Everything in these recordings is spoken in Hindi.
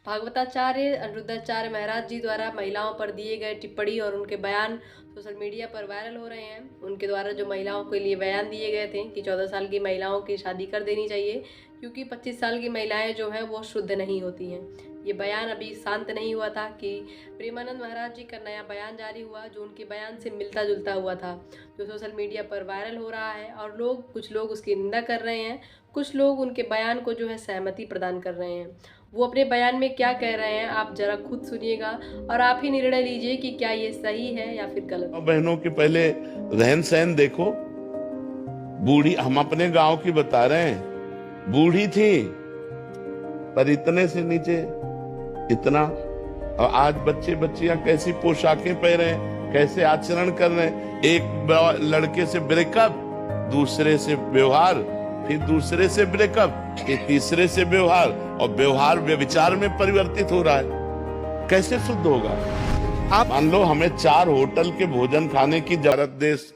भागवताचार्य अनिरुद्धाचार्य महाराज जी द्वारा महिलाओं पर दिए गए टिप्पणी और उनके बयान सोशल मीडिया पर वायरल हो रहे हैं। उनके द्वारा जो महिलाओं के लिए बयान दिए गए थे कि 14 साल की महिलाओं की शादी कर देनी चाहिए क्योंकि 25 साल की महिलाएं जो हैं वो शुद्ध नहीं होती हैं। ये बयान अभी शांत नहीं हुआ था कि प्रेमानंद महाराज जी का नया बयान जारी हुआ जो उनके बयान से मिलता जुलता हुआ था, जो सोशल मीडिया पर वायरल हो रहा है और कुछ लोग उसकी निंदा कर रहे हैं, कुछ लोग उनके बयान को जो है सहमति प्रदान कर रहे हैं। वो अपने बयान में क्या कह रहे हैं आप जरा खुद सुनिएगा और आप ही निर्णय लीजिए कि क्या ये सही है या फिर गलत। बहनों के पहले रहन सहन देखो। बूढ़ी, हम अपने गांव की बता रहे हैं, बूढ़ी थी पर इतने से नीचे इतना, और आज बच्चे बच्चियां कैसी पोशाकें पहने, कैसे आचरण कर रहे हैं। एक लड़के से ब्रेकअप, दूसरे से व्यवहार, फिर दूसरे से ब्रेकअप, फिर तीसरे से व्यवहार, और व्यवहार व्यभिचार में परिवर्तित हो रहा है। कैसे शुद्ध होगा? आप मान लो हमें 4 होटल के भोजन खाने की भारत देश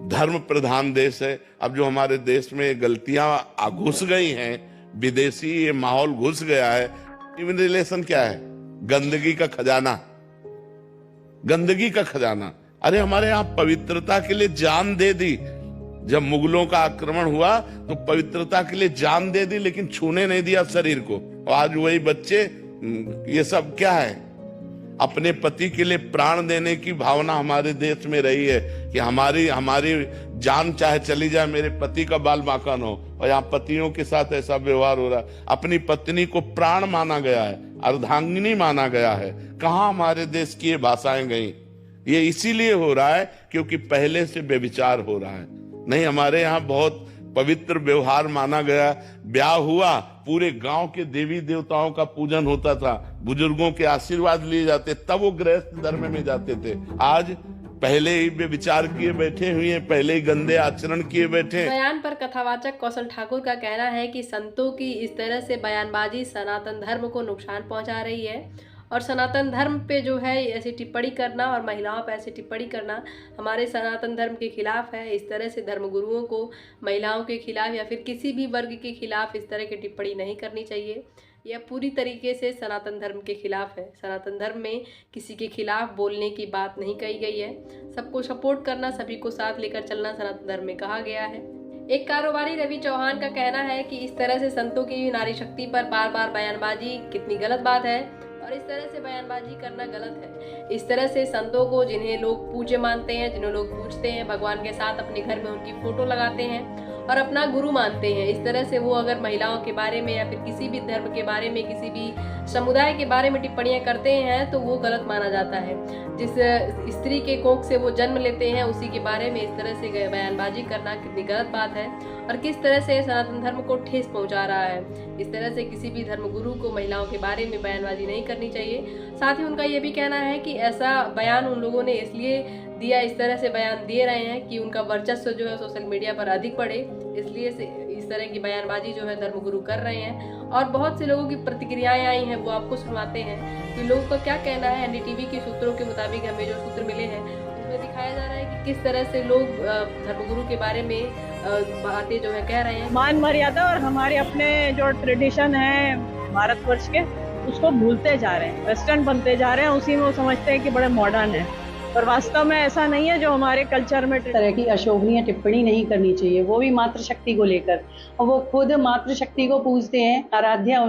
धर्म प्रधान देश है। अब जो हमारे देश में गलतियां घुस गई हैं, विदेशी ये माहौल घुस गया है। ह्यूमन रिलेशन क्या है? गंदगी का खजाना, गंदगी का खजाना। अरे हमारे यहाँ पवित्रता के लिए जान दे दी। जब मुगलों का आक्रमण हुआ तो पवित्रता के लिए जान दे दी, लेकिन छूने नहीं दिया शरीर को। और आज वही बच्चे, ये सब क्या है? अपने पति के लिए प्राण देने की भावना हमारे देश में रही है कि हमारी जान चाहे चली जाए, मेरे पति का बाल बांका न हो। और यहाँ पतियों के साथ ऐसा व्यवहार हो रहा है। अपनी पत्नी को प्राण माना गया है, अर्धांगिनी माना गया है। कहाँ हमारे देश की ये भाषाएं गई? ये इसीलिए हो रहा है क्योंकि पहले से व्यभिचार हो रहा है। नहीं, हमारे यहाँ बहुत पवित्र व्यवहार माना गया। ब्याह हुआ, पूरे गांव के देवी देवताओं का पूजन होता था, बुजुर्गों के आशीर्वाद लिए जाते, तब वो गृहस्थ धर्म में जाते थे। आज पहले ही विचार किए बैठे हुए हैं, पहले ही गंदे आचरण किए बैठे। बयान पर कथावाचक कौशल ठाकुर का कहना है कि संतों की इस तरह से बयानबाजी सनातन धर्म को नुकसान पहुंचा रही है और सनातन धर्म पे जो है ऐसी टिप्पणी करना और महिलाओं पर ऐसी टिप्पणी करना हमारे सनातन धर्म के खिलाफ है। इस तरह से धर्मगुरुओं को महिलाओं के खिलाफ या फिर किसी भी वर्ग के खिलाफ इस तरह की टिप्पणी नहीं करनी चाहिए। यह पूरी तरीके से सनातन धर्म के खिलाफ है। सनातन धर्म में किसी के खिलाफ बोलने की बात नहीं कही गई है। सबको सपोर्ट करना, सभी को साथ लेकर चलना सनातन धर्म में कहा गया है। एक कारोबारी रवि चौहान का कहना है कि इस तरह से संतों की नारी शक्ति पर बार बार बयानबाजी कितनी गलत बात है और इस तरह से बयानबाजी करना गलत है। इस तरह से संतों को, जिन्हें लोग पूज्य मानते हैं, जिन्हें लोग पूजते हैं, भगवान के साथ अपने घर में उनकी फोटो लगाते हैं और अपना गुरु मानते हैं, इस तरह से वो अगर महिलाओं के बारे में या फिर किसी भी धर्म के बारे में, किसी भी समुदाय के बारे में टिप्पणियां करते हैं तो वो गलत माना जाता है। जिस स्त्री के कोख से वो जन्म लेते हैं उसी के बारे में इस तरह से बयानबाजी करना कितनी गलत बात है और किस तरह से सनातन धर्म को ठेस पहुंचा रहा है। इस तरह से किसी भी धर्मगुरु को महिलाओं के बारे में बयानबाजी नहीं करनी चाहिए। साथ ही उनका ये भी कहना है कि ऐसा बयान उन लोगों ने इसलिए दिया, इस तरह से बयान दे रहे हैं कि उनका वर्चस्व जो है सोशल मीडिया पर अधिक बढ़े, इसलिए से इस तरह की बयानबाजी जो है धर्मगुरु कर रहे हैं। और बहुत से लोगों की प्रतिक्रियाएं आई हैं, वो आपको सुनवाते हैं कि लोगों का क्या कहना है। एनडीटीवी के सूत्रों के मुताबिक हमें जो सूत्र मिले हैं उसमें दिखाया जा रहा है कि किस तरह से लोग धर्मगुरु के बारे में बातें जो है कह रहे हैं। मान मर्यादा और हमारे अपने जो ट्रेडिशन है भारतवर्ष के, उसको भूलते जा रहे हैं, वेस्टर्न बनते जा रहे हैं। उसी में वो समझते हैं कि बड़े मॉडर्न है, पर वास्तव में ऐसा नहीं है। जो हमारे कल्चर में तरह की अशोभनीय टिप्पणी नहीं करनी चाहिए, वो भी मातृशक्ति को लेकर। और वो खुद मातृशक्ति को पूजते हैं, आराध्या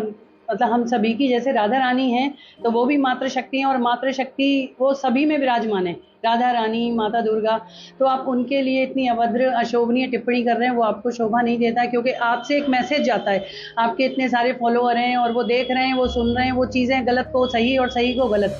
मतलब हम सभी की, जैसे राधा रानी हैं तो वो भी मातृशक्ति हैं और मातृशक्ति वो सभी में विराजमान है, राधा रानी, माता दुर्गा। तो आप उनके लिए इतनी अभद्र अशोभनीय टिप्पणी कर रहे हैं, वो आपको शोभा नहीं देता, क्योंकि आपसे एक मैसेज जाता है। आपके इतने सारे फॉलोअर हैं और वो देख रहे हैं, वो सुन रहे हैं, वो चीज़ें गलत को सही और सही को गलत।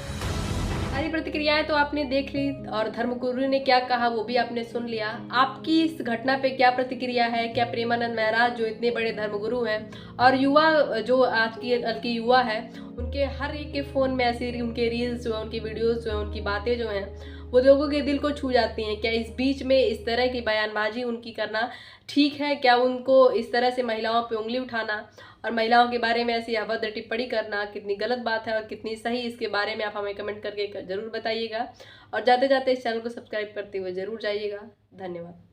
सारी प्रतिक्रियाएं तो आपने देख ली और धर्मगुरु ने क्या कहा वो भी आपने सुन लिया। आपकी इस घटना पे क्या प्रतिक्रिया है? क्या प्रेमानंद महाराज जो इतने बड़े धर्मगुरु हैं और युवा जो आज की युवा है, उनके हर एक के फ़ोन में ऐसी उनके रील्स जो है, उनकी वीडियोस जो है, उनकी बातें जो हैं वो लोगों के दिल को छू जाती हैं। क्या इस बीच में इस तरह की बयानबाजी उनकी करना ठीक है? क्या उनको इस तरह से महिलाओं पे उंगली उठाना और महिलाओं के बारे में ऐसी अभद्र टिप्पणी करना कितनी गलत बात है और कितनी सही, इसके बारे में आप हमें कमेंट करके ज़रूर बताइएगा और जाते जाते इस चैनल को सब्सक्राइब करते हुए ज़रूर जाइएगा। धन्यवाद।